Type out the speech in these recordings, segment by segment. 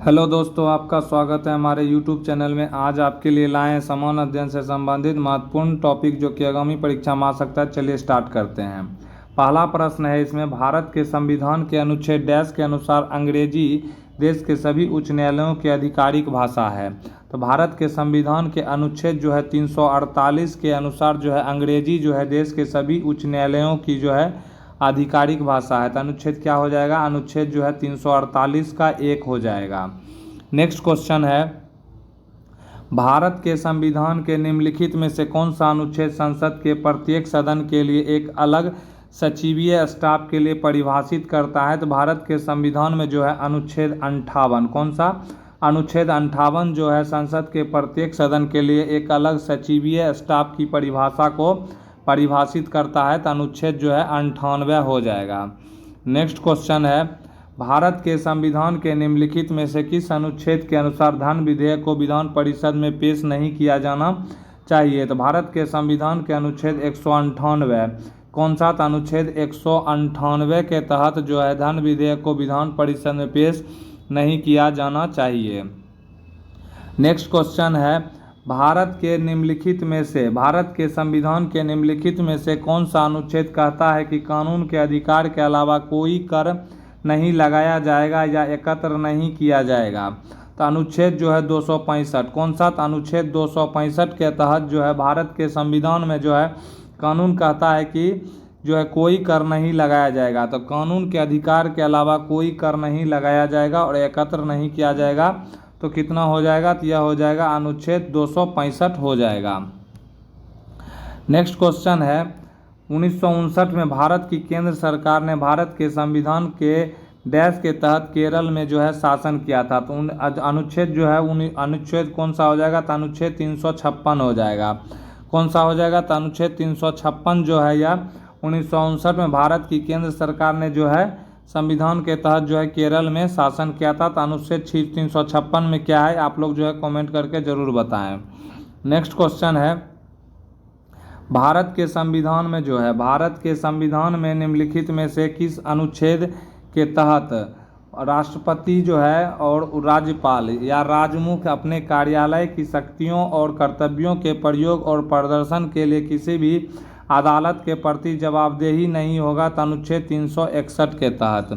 Hello दोस्तों, आपका स्वागत है हमारे YouTube चैनल में। आज आपके लिए लाए हैं समान अध्ययन से संबंधित महत्वपूर्ण टॉपिक जो कि आगामी परीक्षा में आ सकता है। चलिए स्टार्ट करते हैं। पहला प्रश्न है इसमें, भारत के संविधान के अनुच्छेद डैश के अनुसार अंग्रेजी देश के सभी उच्च न्यायालयों की आधिकारिक भाषा है। तो भारत के संविधान के अनुच्छेद जो है 348 के अनुसार जो है अंग्रेजी जो है देश के सभी उच्च न्यायालयों की जो है आधिकारिक भाषा है। तो अनुच्छेद क्या हो जाएगा? अनुच्छेद जो है 348 का 1 हो जाएगा। नेक्स्ट क्वेश्चन है, भारत के संविधान के निम्नलिखित में से कौन सा अनुच्छेद संसद के प्रत्येक सदन के लिए एक अलग सचिवीय स्टाफ के लिए परिभाषित करता है? तो भारत के संविधान में जो है अनुच्छेद 58, कौन सा? अनुच्छेद 58 जो है संसद के प्रत्येक सदन के लिए एक अलग सचिवीय स्टाफ की परिभाषा को परिभाषित करता है। तो अनुच्छेद जो है 98 हो जाएगा। नेक्स्ट क्वेश्चन है, भारत के संविधान के निम्नलिखित में से किस अनुच्छेद के अनुसार धन विधेयक को विधान परिषद में पेश नहीं किया जाना चाहिए? तो भारत के संविधान के अनुच्छेद 198, कौन सा? अनुच्छेद 198 के तहत जो है धन विधेयक को विधान परिषद में पेश नहीं किया जाना चाहिए। नेक्स्ट क्वेश्चन है, भारत के संविधान के निम्नलिखित में से कौन सा अनुच्छेद कहता है कि कानून के अधिकार के अलावा कोई कर नहीं लगाया जाएगा या एकत्र नहीं किया जाएगा? तो अनुच्छेद जो है 265, कौन सा? अनुच्छेद 265 के तहत जो है भारत के संविधान में जो है कानून कहता है कि जो है कोई कर नहीं लगाया जाएगा। तो कानून के अधिकार के अलावा कोई कर नहीं लगाया जाएगा और एकत्र नहीं किया जाएगा। तो कितना हो जाएगा? तो यह हो जाएगा अनुच्छेद 265 हो जाएगा। नेक्स्ट क्वेश्चन है, 1959 में भारत की केंद्र सरकार ने भारत के संविधान के डैश के तहत केरल में जो है शासन किया था। तो अनुच्छेद जो है अनुच्छेद कौन सा हो जाएगा? तो अनुच्छेद 356 हो जाएगा। कौन सा हो जाएगा? तो अनुच्छेद 356 जो है या 1959 में भारत की केंद्र सरकार ने जो है संविधान के तहत जो है केरल में शासन किया था। तो अनुच्छेद 356 में क्या है आप लोग जो है कमेंट करके जरूर बताएं। नेक्स्ट क्वेश्चन है, भारत के संविधान में निम्नलिखित में से किस अनुच्छेद के तहत राष्ट्रपति जो है और राज्यपाल या राजमुख अपने कार्यालय की शक्तियों और कर्तव्यों के प्रयोग और प्रदर्शन के लिए किसी भी अदालत के प्रति जवाबदेही नहीं होगा? तो अनुच्छेद 361 के तहत।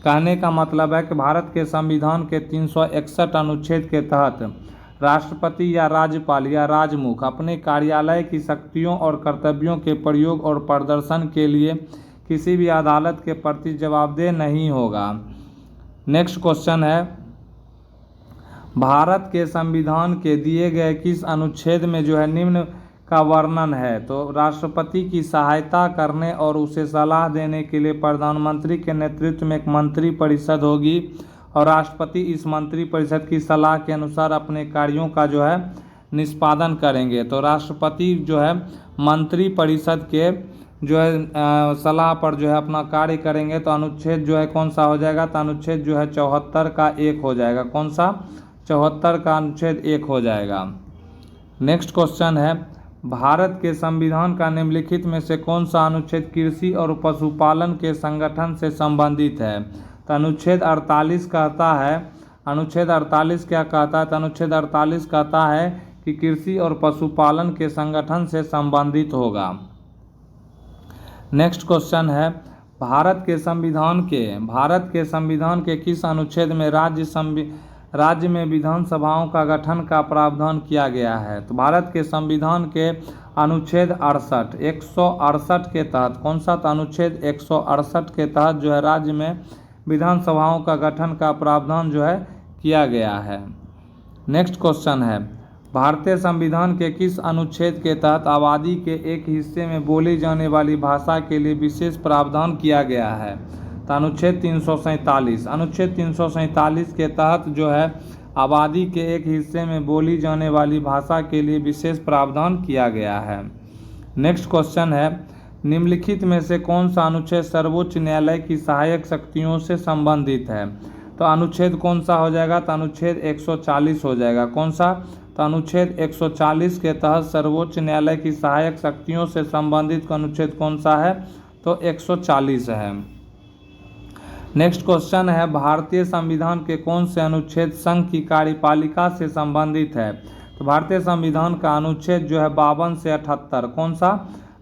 कहने का मतलब है कि भारत के संविधान के 361 अनुच्छेद के तहत राष्ट्रपति या राज्यपाल या राजमुख अपने कार्यालय की शक्तियों और कर्तव्यों के प्रयोग और प्रदर्शन के लिए किसी भी अदालत के प्रति जवाबदेह नहीं होगा। नेक्स्ट क्वेश्चन है, भारत के संविधान के दिए गए किस अनुच्छेद में जो है निम्न का वर्णन है? तो राष्ट्रपति की सहायता करने और उसे सलाह देने के लिए प्रधानमंत्री के नेतृत्व में एक मंत्री परिषद होगी और राष्ट्रपति इस मंत्री परिषद की सलाह के अनुसार अपने कार्यों का जो है निष्पादन करेंगे। तो राष्ट्रपति जो है मंत्री परिषद के जो है सलाह पर जो है अपना कार्य करेंगे। तो अनुच्छेद जो है कौन सा हो जाएगा? तो अनुच्छेद जो है 74 का 1 हो जाएगा। कौन सा? 74 का अनुच्छेद 1 हो जाएगा। नेक्स्ट क्वेश्चन है, भारत के संविधान का निम्नलिखित में से कौन सा अनुच्छेद कृषि और पशुपालन के संगठन से संबंधित है? तो अनुच्छेद 48 कहता है, अनुच्छेद 48 क्या कहता है? तो अनुच्छेद 48 कहता है कि कृषि और पशुपालन के संगठन से संबंधित होगा। नेक्स्ट क्वेश्चन है, भारत के संविधान के किस अनुच्छेद में राज्य में विधानसभाओं का गठन का प्रावधान किया गया है? तो भारत के संविधान के अनुच्छेद 168 के तहत, कौन सा? अनुच्छेद 168 के तहत जो है राज्य में विधानसभाओं का गठन का प्रावधान जो है किया गया है। नेक्स्ट क्वेश्चन है, भारतीय संविधान के किस अनुच्छेद के तहत आबादी के एक हिस्से में बोली जाने वाली भाषा के लिए विशेष प्रावधान किया गया है? तो अनुच्छेद 347। अनुच्छेद 347 के तहत जो है आबादी के एक हिस्से में बोली जाने वाली भाषा के लिए विशेष प्रावधान किया गया है। नेक्स्ट क्वेश्चन है, निम्नलिखित में से कौन सा अनुच्छेद सर्वोच्च न्यायालय की सहायक शक्तियों से संबंधित है? तो अनुच्छेद कौन सा हो जाएगा? तो अनुच्छेद 140 हो जाएगा। कौन सा? तो अनुच्छेद 140 के तहत सर्वोच्च न्यायालय की सहायक शक्तियों से संबंधित अनुच्छेद कौन सा है? तो 140 है। नेक्स्ट क्वेश्चन है, भारतीय संविधान के कौन से अनुच्छेद संघ की कार्यपालिका से संबंधित है? तो भारतीय संविधान का अनुच्छेद जो है 52 से 78, कौन सा?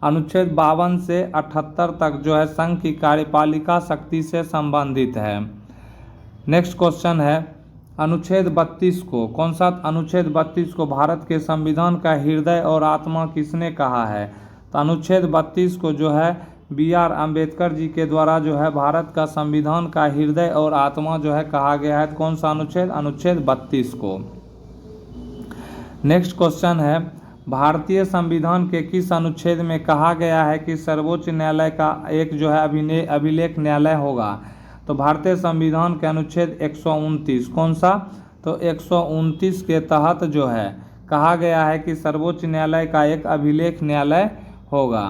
अनुच्छेद 52 से 78 तक जो है संघ की कार्यपालिका शक्ति से संबंधित है। नेक्स्ट क्वेश्चन है, अनुच्छेद 32 को, कौन सा? अनुच्छेद 32 को भारत के संविधान का हृदय और आत्मा किसने कहा है? तो अनुच्छेद 32 को जो है BR अम्बेडकर जी के द्वारा जो है भारत का संविधान का हृदय और आत्मा जो है कहा गया है। कौन सा अनुच्छेद? अनुच्छेद 32 को। नेक्स्ट क्वेश्चन है, भारतीय संविधान के किस अनुच्छेद में कहा गया है कि सर्वोच्च न्यायालय का एक जो है अभिलेख न्यायालय होगा? तो भारतीय संविधान के अनुच्छेद 129, कौन सा? तो 129 के तहत जो है कहा गया है कि सर्वोच्च न्यायालय का एक अभिलेख न्यायालय होगा।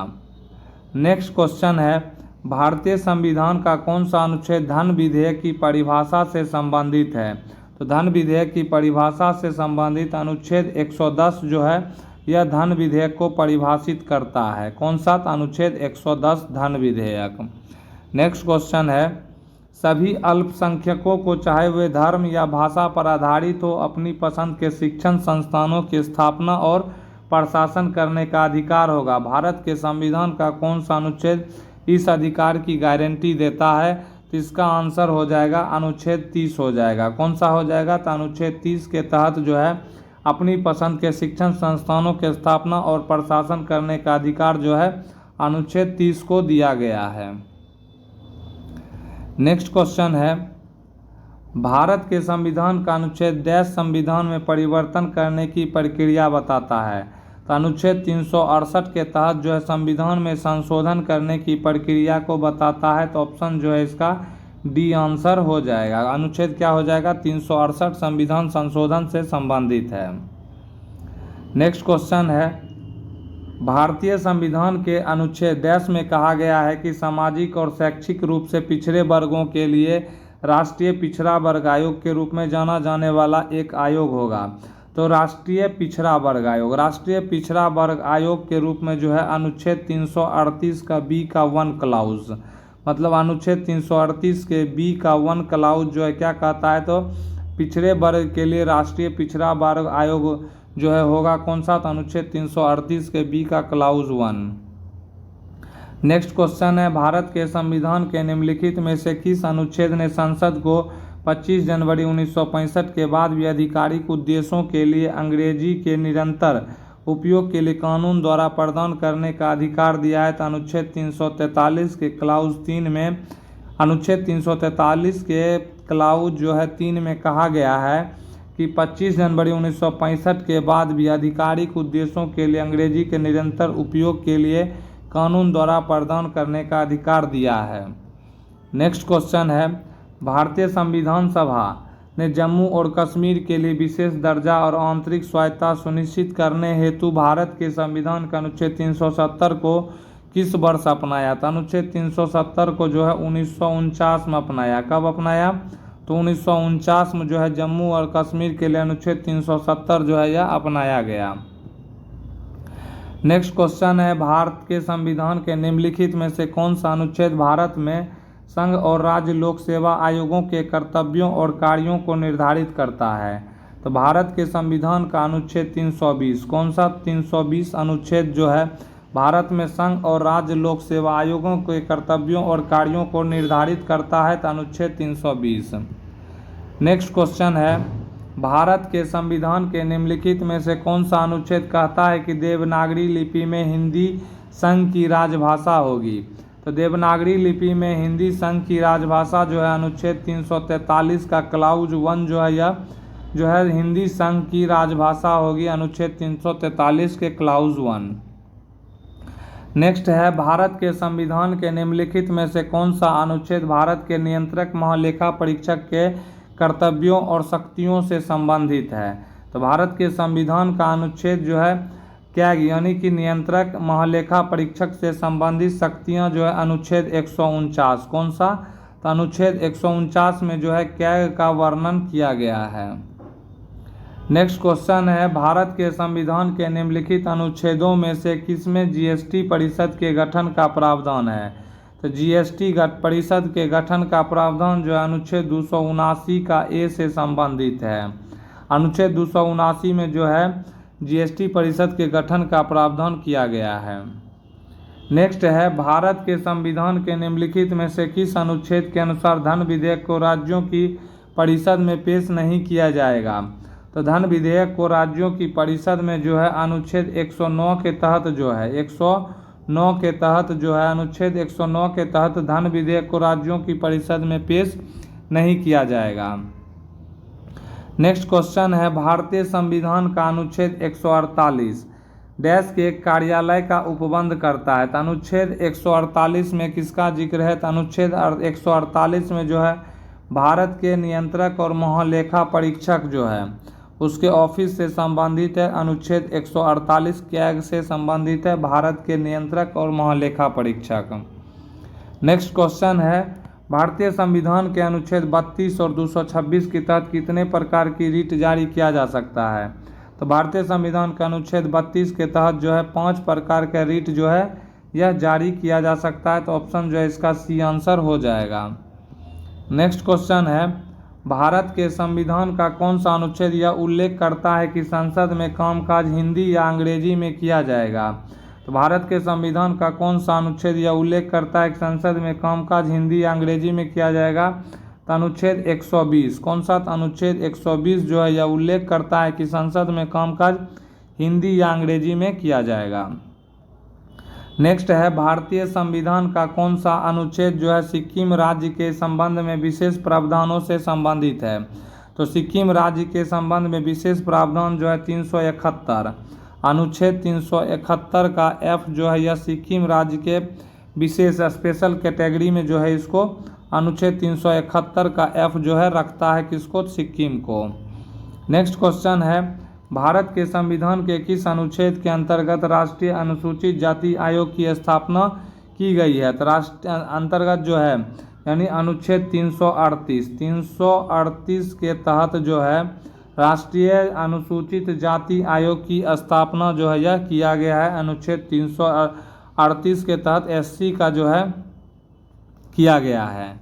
नेक्स्ट क्वेश्चन है, भारतीय संविधान का कौन सा अनुच्छेद धन विधेयक की परिभाषा से संबंधित है? तो धन विधेयक की परिभाषा से संबंधित अनुच्छेद 110 जो है यह धन विधेयक को परिभाषित करता है। कौन सा? अनुच्छेद 110 धन विधेयक। नेक्स्ट क्वेश्चन है, सभी अल्पसंख्यकों को चाहे वे धर्म या भाषा पर आधारित हो अपनी पसंद के शिक्षण संस्थानों की स्थापना और प्रशासन करने का अधिकार होगा। भारत के संविधान का कौन सा अनुच्छेद इस अधिकार की गारंटी देता है? तो इसका आंसर हो जाएगा अनुच्छेद 30 हो जाएगा। कौन सा हो जाएगा? तो अनुच्छेद 30 के तहत जो है अपनी पसंद के शिक्षण संस्थानों की स्थापना और प्रशासन करने का अधिकार जो है अनुच्छेद 30 को दिया गया है। नेक्स्ट क्वेश्चन है, भारत के संविधान का अनुच्छेद डैश संविधान में परिवर्तन करने की प्रक्रिया बताता है? तो अनुच्छेद 368 के तहत जो है संविधान में संशोधन करने की प्रक्रिया को बताता है। तो ऑप्शन जो है इसका डी आंसर हो जाएगा। अनुच्छेद क्या हो जाएगा? 368 संविधान संशोधन से संबंधित है। नेक्स्ट क्वेश्चन है, भारतीय संविधान के अनुच्छेद डैश में कहा गया है कि सामाजिक और शैक्षिक रूप से पिछड़े वर्गों के लिए राष्ट्रीय पिछड़ा वर्ग आयोग के रूप में जाना जाने वाला एक आयोग होगा। तो राष्ट्रीय पिछड़ा वर्ग आयोग के रूप में जो है अनुच्छेद 338 का बी का 1 क्लाउज, मतलब अनुच्छेद 338 के बी का 1 क्लाउज जो है क्या कहता है? तो पिछड़े वर्ग के लिए राष्ट्रीय पिछड़ा वर्ग आयोग जो है होगा। कौन सा? तो अनुच्छेद 338 के बी का क्लाउज 1। नेक्स्ट क्वेश्चन है, भारत के संविधान के निम्नलिखित में से किस अनुच्छेद ने संसद को 25 जनवरी 1965 के बाद भी आधिकारिक उद्देश्यों के लिए अंग्रेजी के निरंतर उपयोग के लिए कानून द्वारा प्रदान करने का अधिकार दिया है? तो अनुच्छेद 343 के क्लाउज 3 में, अनुच्छेद 343 के क्लाउज जो है 3 में कहा गया है कि 25 जनवरी 1965 के बाद भी आधिकारिक उद्देश्यों के लिए अंग्रेजी के निरंतर उपयोग के लिए कानून द्वारा प्रदान करने का अधिकार दिया है। नेक्स्ट क्वेश्चन है, भारतीय संविधान सभा ने जम्मू और कश्मीर के लिए विशेष दर्जा और आंतरिक स्वायत्तता सुनिश्चित करने हेतु भारत के संविधान का अनुच्छेद 370 को किस वर्ष अपनाया? तो अनुच्छेद 370 को जो है 1949 में अपनाया। कब अपनाया? तो 1949 में जो है जम्मू और कश्मीर के लिए अनुच्छेद 370 जो है यह अपनाया गया। नेक्स्ट क्वेश्चन है, भारत के संविधान के निम्नलिखित में से कौन सा अनुच्छेद भारत में संघ और राज्य लोक सेवा आयोगों के कर्तव्यों और कार्यों को निर्धारित करता है? तो भारत के संविधान का अनुच्छेद 320, कौन सा? 320 अनुच्छेद जो है भारत में संघ और राज्य लोक सेवा आयोगों के कर्तव्यों और कार्यों को निर्धारित करता है। तो अनुच्छेद 320। नेक्स्ट क्वेश्चन है, भारत के संविधान के निम्नलिखित में से कौन सा अनुच्छेद कहता है कि देवनागरी लिपि में हिंदी संघ की राजभाषा होगी? तो देवनागरी लिपि में हिंदी संघ की राजभाषा जो है अनुच्छेद 343 का क्लाउज 1 जो है यह जो है हिंदी संघ की राजभाषा होगी, अनुच्छेद 343 के क्लाउज 1। नेक्स्ट है, भारत के संविधान के निम्नलिखित में से कौन सा अनुच्छेद भारत के नियंत्रक महालेखा परीक्षक के कर्तव्यों और शक्तियों से संबंधित है? तो भारत के संविधान का अनुच्छेद जो है क्या, यानी कि नियंत्रक महालेखा परीक्षक से संबंधित शक्तियां जो है अनुच्छेद 149, कौन सा? तो अनुच्छेद 149 में जो है क्या का वर्णन किया गया है। नेक्स्ट क्वेश्चन है, भारत के संविधान के निम्नलिखित अनुच्छेदों में से किसमें जीएसटी परिषद के गठन का प्रावधान है? तो जीएसटी परिषद के गठन का प्रावधान जो है अनुच्छेद 279 का ए से संबंधित है। अनुच्छेद 279 में जो है जीएसटी परिषद के गठन का प्रावधान किया गया है। नेक्स्ट है, भारत के संविधान के निम्नलिखित में से किस अनुच्छेद के अनुसार धन विधेयक को राज्यों की परिषद में पेश नहीं किया जाएगा? तो धन विधेयक को राज्यों की परिषद में जो है अनुच्छेद 109 के तहत जो है 109 के तहत जो है अनुच्छेद 109 के तहत धन विधेयक को राज्यों की परिषद में पेश नहीं किया जाएगा। नेक्स्ट क्वेश्चन है, भारतीय संविधान का अनुच्छेद 148 डैश के एक कार्यालय का उपबंध करता है। तो अनुच्छेद 148 में किसका जिक्र है? तो अनुच्छेद 148 में जो है भारत के नियंत्रक और महालेखा परीक्षक जो है उसके ऑफिस से संबंधित है। अनुच्छेद 148 कैग से संबंधित है, भारत के नियंत्रक और महालेखा परीक्षक। नेक्स्ट क्वेश्चन है, भारतीय संविधान के अनुच्छेद 32 और 226 के तहत कितने प्रकार की रीट जारी किया जा सकता है? तो भारतीय संविधान के अनुच्छेद 32 के तहत जो है 5 प्रकार का रीट जो है यह जारी किया जा सकता है। तो ऑप्शन जो है इसका सी आंसर हो जाएगा। नेक्स्ट क्वेश्चन है, भारत के संविधान का कौन सा अनुच्छेद यह उल्लेख करता है कि संसद में कामकाज हिंदी या अंग्रेजी में किया जाएगा? तो भारत के संविधान का कौन सा अनुच्छेद यह उल्लेख करता है कि संसद में कामकाज हिंदी या अंग्रेजी में किया जाएगा? तो अनुच्छेद 120। कौन सा? अनुच्छेद 120 जो है यह उल्लेख करता है कि संसद में कामकाज हिंदी या अंग्रेजी में किया जाएगा। नेक्स्ट है, भारतीय संविधान का कौन सा अनुच्छेद जो है सिक्किम राज्य के संबंध में विशेष प्रावधानों से संबंधित है? तो सिक्किम राज्य के संबंध में विशेष प्रावधान जो है 371 अनुच्छेद 371 का एफ जो है यह सिक्किम राज्य के विशेष स्पेशल कैटेगरी में जो है इसको अनुच्छेद 371 का एफ जो है रखता है किसको? सिक्किम को। नेक्स्ट क्वेश्चन है, भारत के संविधान के किस अनुच्छेद के अंतर्गत राष्ट्रीय अनुसूचित जाति आयोग की स्थापना की गई है? तो राष्ट्रीय अंतर्गत जो है यानी अनुच्छेद 338 के तहत जो है राष्ट्रीय अनुसूचित जाति आयोग की स्थापना जो है यह किया गया है। अनुच्छेद 338 के तहत एससी का जो है किया गया है।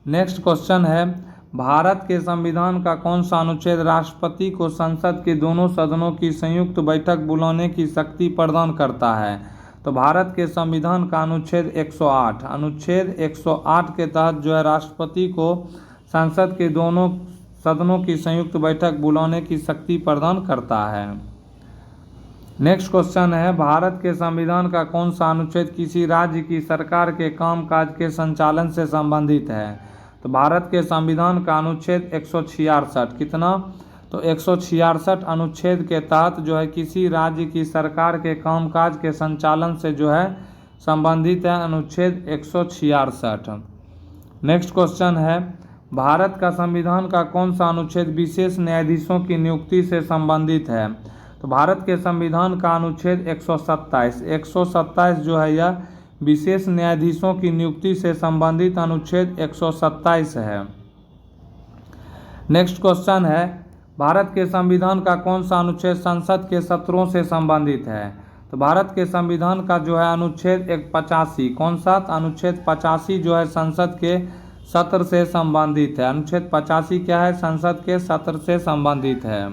नेक्स्ट क्वेश्चन है, भारत के संविधान का कौन सा अनुच्छेद राष्ट्रपति को संसद के दोनों सदनों की संयुक्त बैठक बुलाने की शक्ति प्रदान करता है? तो भारत के संविधान का अनुच्छेद 108 अनुच्छेद 108 के तहत जो है राष्ट्रपति को संसद के दोनों सदनों की संयुक्त बैठक बुलाने की शक्ति प्रदान करता है। नेक्स्ट क्वेश्चन है, भारत के संविधान का कौन सा अनुच्छेद किसी राज्य की सरकार के कामकाज के संचालन से संबंधित है? तो भारत के संविधान का अनुच्छेद 166 कितना? तो 166 अनुच्छेद के तहत जो है किसी राज्य की सरकार के कामकाज के संचालन से जो है संबंधित है अनुच्छेद 166। नेक्स्ट क्वेश्चन है, भारत का संविधान का कौन सा अनुच्छेद विशेष न्यायाधीशों की नियुक्ति से संबंधित है? तो भारत के संविधान का अनुच्छेद 127 जो है यह विशेष न्यायाधीशों की नियुक्ति से संबंधित अनुच्छेद 127 है। नेक्स्ट क्वेश्चन है, भारत के संविधान का कौन सा अनुच्छेद संसद के सत्रों से संबंधित है? तो भारत के संविधान का जो है अनुच्छेद 85 कौन सा? अनुच्छेद 85 जो है संसद के सत्र से संबंधित है। अनुच्छेद 85 क्या है? संसद के सत्र से संबंधित है।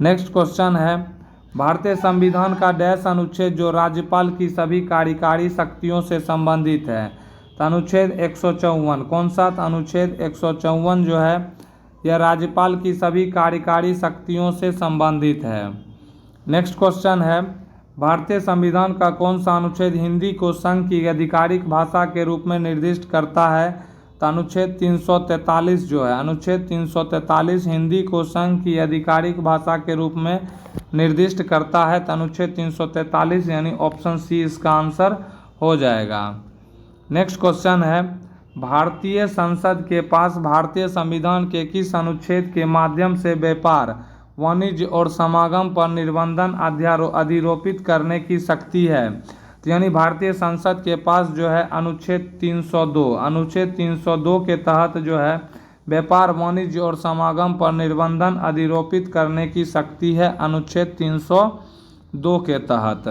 नेक्स्ट क्वेश्चन है, भारतीय संविधान का डैश अनुच्छेद जो राज्यपाल की सभी कार्यकारी शक्तियों से संबंधित है? तो अनुच्छेद 154 कौन सा? अनुच्छेद 154 जो है यह राज्यपाल की सभी कार्यकारी शक्तियों से संबंधित है। नेक्स्ट क्वेश्चन है, भारतीय संविधान का कौन सा अनुच्छेद हिंदी को संघ की आधिकारिक भाषा के रूप में निर्दिष्ट करता है? तो अनुच्छेद 343 जो है अनुच्छेद 343 हिंदी को संघ की आधिकारिक भाषा के रूप में निर्दिष्ट करता है। तो अनुच्छेद 343 यानी ऑप्शन सी इसका आंसर हो जाएगा। नेक्स्ट क्वेश्चन है, भारतीय संसद के पास भारतीय संविधान के किस अनुच्छेद के माध्यम से व्यापार, वाणिज्य और समागम पर निर्बंधन अधिरोपित करने की शक्ति है? तो यानी भारतीय संसद के पास जो है अनुच्छेद 302 के तहत जो है व्यापार, वाणिज्य और समागम पर निर्बंधन अधिरोपित करने की शक्ति है अनुच्छेद 302 के तहत।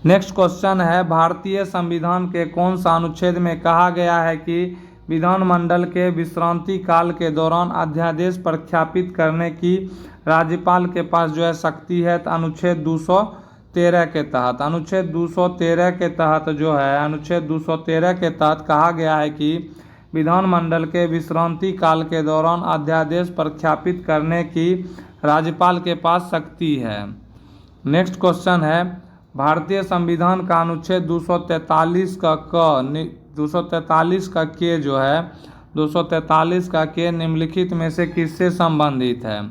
नेक्स्ट क्वेश्चन है, भारतीय संविधान के कौन सा अनुच्छेद में कहा गया है कि विधानमंडल के विश्रांति काल के दौरान अध्यादेश प्रख्यापित करने की राज्यपाल के पास जो है शक्ति है? तो अनुच्छेद 213 के तहत, अनुच्छेद 213 के तहत जो है, अनुच्छेद 213 के तहत कहा गया है कि विधानमंडल के विश्रांति काल के दौरान अध्यादेश प्रख्यापित करने की राज्यपाल के पास शक्ति है। नेक्स्ट क्वेश्चन है, भारतीय संविधान का अनुच्छेद 243 का क 243 का के जो है, 243 का के निम्नलिखित में से किससे संबंधित है?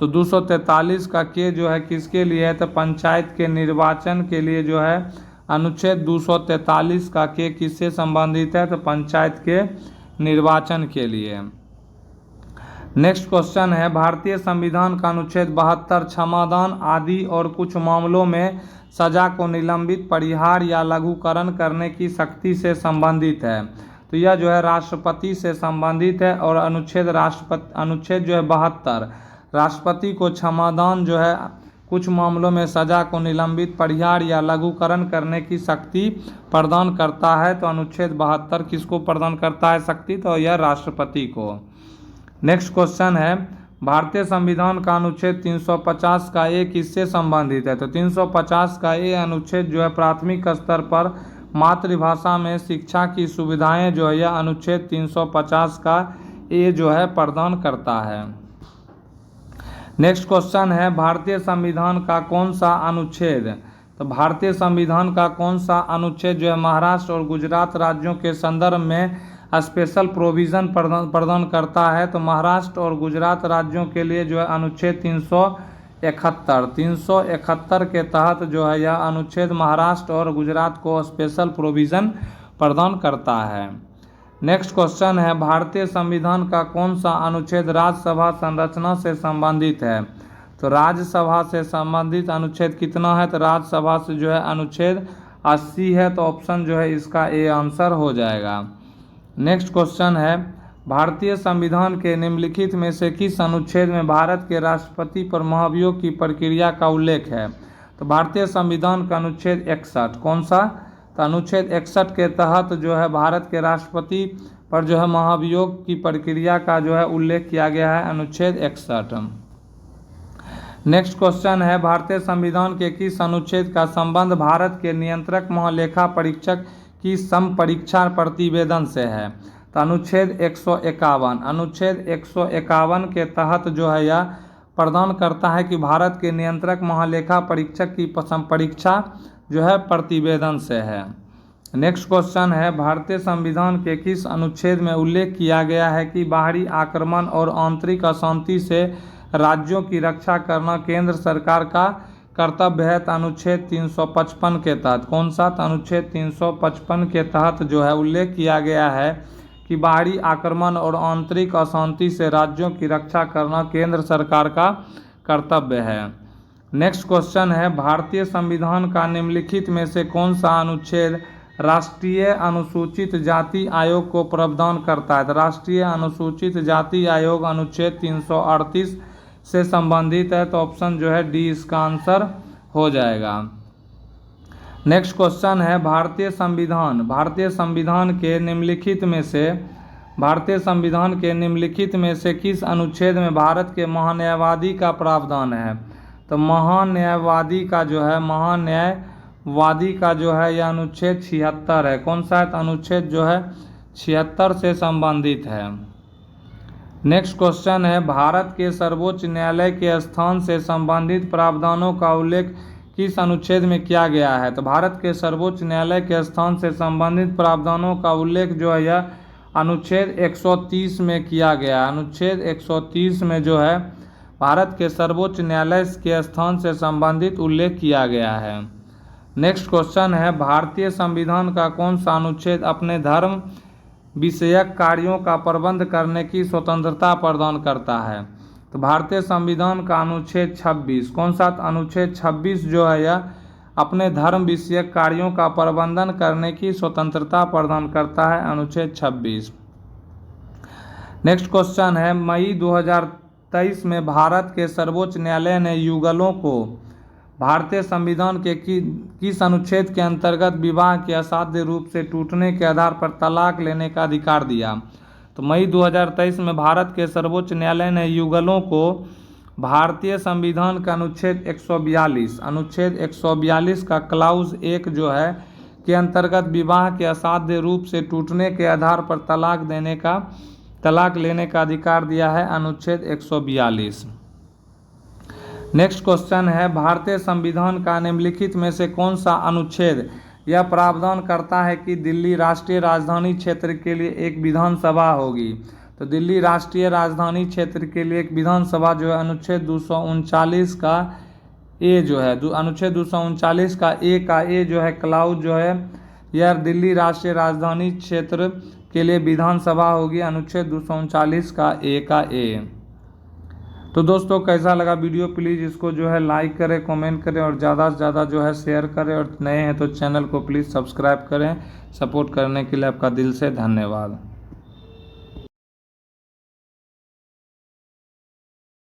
तो 243 का के जो है किसके लिए है? तो पंचायत के निर्वाचन के लिए जो है अनुच्छेद 243 का के किससे संबंधित है? तो पंचायत के निर्वाचन के लिए। नेक्स्ट क्वेश्चन है, भारतीय संविधान का अनुच्छेद 72 क्षमादान आदि और कुछ मामलों में सजा को निलंबित, परिहार या लघुकरण करने की शक्ति से संबंधित है। तो यह जो है राष्ट्रपति से संबंधित है। और अनुच्छेद जो है 72 राष्ट्रपति को क्षमादान जो है कुछ मामलों में सजा को निलंबित, परिहार या लघुकरण करने की शक्ति प्रदान करता है। तो अनुच्छेद 72 किसको प्रदान करता है शक्ति? तो यह राष्ट्रपति को। नेक्स्ट क्वेश्चन है, भारतीय संविधान का अनुच्छेद 350 का ए किससे संबंधित है? तो 350 का ए अनुच्छेद जो है प्राथमिक स्तर पर मातृभाषा में शिक्षा की सुविधाएं जो है यह अनुच्छेद 350 का ए जो है प्रदान करता है। नेक्स्ट क्वेश्चन है, भारतीय संविधान का कौन सा अनुच्छेद, तो भारतीय संविधान का कौन सा अनुच्छेद जो है महाराष्ट्र और गुजरात राज्यों के संदर्भ में स्पेशल प्रोविज़न प्रदान करता है? तो महाराष्ट्र और गुजरात राज्यों के लिए जो है अनुच्छेद 371 के तहत जो है यह अनुच्छेद महाराष्ट्र और गुजरात को स्पेशल प्रोविज़न प्रदान करता है। नेक्स्ट क्वेश्चन है, भारतीय संविधान का कौन सा अनुच्छेद राज्यसभा संरचना से संबंधित है? तो राज्यसभा से संबंधित अनुच्छेद कितना है? तो राज्यसभा से जो है अनुच्छेद 80 है। तो ऑप्शन जो है इसका ए आंसर हो जाएगा। नेक्स्ट क्वेश्चन है, भारतीय संविधान के निम्नलिखित में से किस अनुच्छेद में भारत के राष्ट्रपति पर महाभियोग की प्रक्रिया का उल्लेख है? तो भारतीय संविधान का अनुच्छेद 61 कौन सा? तो अनुच्छेद 61 के तहत जो है भारत के राष्ट्रपति पर जो है महाभियोग की प्रक्रिया का जो है उल्लेख किया गया है, अनुच्छेद 61। नेक्स्ट क्वेश्चन है, भारतीय संविधान के किस अनुच्छेद का संबंध भारत के नियंत्रक महालेखा परीक्षक की समपरीक्षा प्रतिवेदन से है? तो अनुच्छेद 151, अनुच्छेद 151 के तहत जो है यह प्रदान करता है कि भारत के नियंत्रक महालेखा परीक्षक की संपरीक्षा जो है प्रतिवेदन से है। नेक्स्ट क्वेश्चन है, भारतीय संविधान के किस अनुच्छेद में उल्लेख किया गया है कि बाहरी आक्रमण और आंतरिक अशांति से राज्यों की रक्षा करना केंद्र सरकार का कर्तव्य है? तो अनुच्छेद 355 के तहत कौन सा? तो अनुच्छेद 355 के तहत जो है उल्लेख किया गया है कि बाहरी आक्रमण और आंतरिक अशांति से राज्यों की रक्षा करना केंद्र सरकार का कर्तव्य है। नेक्स्ट क्वेश्चन है, भारतीय संविधान का निम्नलिखित में से कौन सा अनुच्छेद राष्ट्रीय अनुसूचित जाति आयोग को प्रावधान करता है? तो राष्ट्रीय अनुसूचित जाति आयोग अनुच्छेद 338 से संबंधित है। तो ऑप्शन जो है डी इसका आंसर हो जाएगा। नेक्स्ट क्वेश्चन है, भारतीय संविधान के निम्नलिखित में से किस अनुच्छेद में भारत के महान्यायवादी का प्रावधान है? तो महान्यायवादी का जो है यह अनुच्छेद 76 है। कौन सा है? तो अनुच्छेद जो है 76 से संबंधित है। नेक्स्ट क्वेश्चन है, भारत के सर्वोच्च न्यायालय के स्थान से संबंधित प्रावधानों का उल्लेख किस अनुच्छेद में किया गया है? तो भारत के सर्वोच्च न्यायालय के स्थान से संबंधित प्रावधानों का उल्लेख जो है यह अनुच्छेद 130 में किया गया। अनुच्छेद 130 में जो है भारत के सर्वोच्च न्यायालय के स्थान से संबंधित उल्लेख किया गया है। नेक्स्ट क्वेश्चन है, भारतीय संविधान का कौन सा अनुच्छेद अपने धर्म विषयक कार्यों का प्रबंध करने की स्वतंत्रता प्रदान करता है? तो भारतीय संविधान का अनुच्छेद 26 कौन सा? अनुच्छेद 26 जो है यह अपने धर्म विषयक कार्यों का प्रबंधन करने की स्वतंत्रता प्रदान करता है, अनुच्छेद 26। नेक्स्ट क्वेश्चन है, मई 2023 में भारत के सर्वोच्च न्यायालय ने युगलों को भारतीय संविधान के किस अनुच्छेद के अंतर्गत विवाह के असाध्य रूप से टूटने के आधार पर तलाक लेने का अधिकार दिया? तो मई 2023 में भारत के सर्वोच्च न्यायालय ने युगलों को भारतीय संविधान का अनुच्छेद 142 का क्लाउज 1 जो है के अंतर्गत विवाह के असाध्य रूप से टूटने के आधार पर तलाक लेने का अधिकार दिया है, अनुच्छेद 142। नेक्स्ट क्वेश्चन है, भारतीय संविधान का निम्नलिखित में से कौन सा अनुच्छेद यह प्रावधान करता है कि दिल्ली राष्ट्रीय राजधानी क्षेत्र के लिए एक विधानसभा होगी? तो दिल्ली राष्ट्रीय राजधानी क्षेत्र के लिए एक विधानसभा जो है अनुच्छेद 239 का ए जो है अनुच्छेद 239 का ए जो है क्लाउज जो है यह दिल्ली राष्ट्रीय राजधानी क्षेत्र के लिए विधानसभा होगी, अनुच्छेद 239 का ए। तो दोस्तों कैसा लगा वीडियो, प्लीज़ इसको जो है लाइक करें, कमेंट करें और ज़्यादा से ज़्यादा जो है शेयर करें, और नए हैं तो चैनल को प्लीज़ सब्सक्राइब करें। सपोर्ट करने के लिए आपका दिल से धन्यवाद।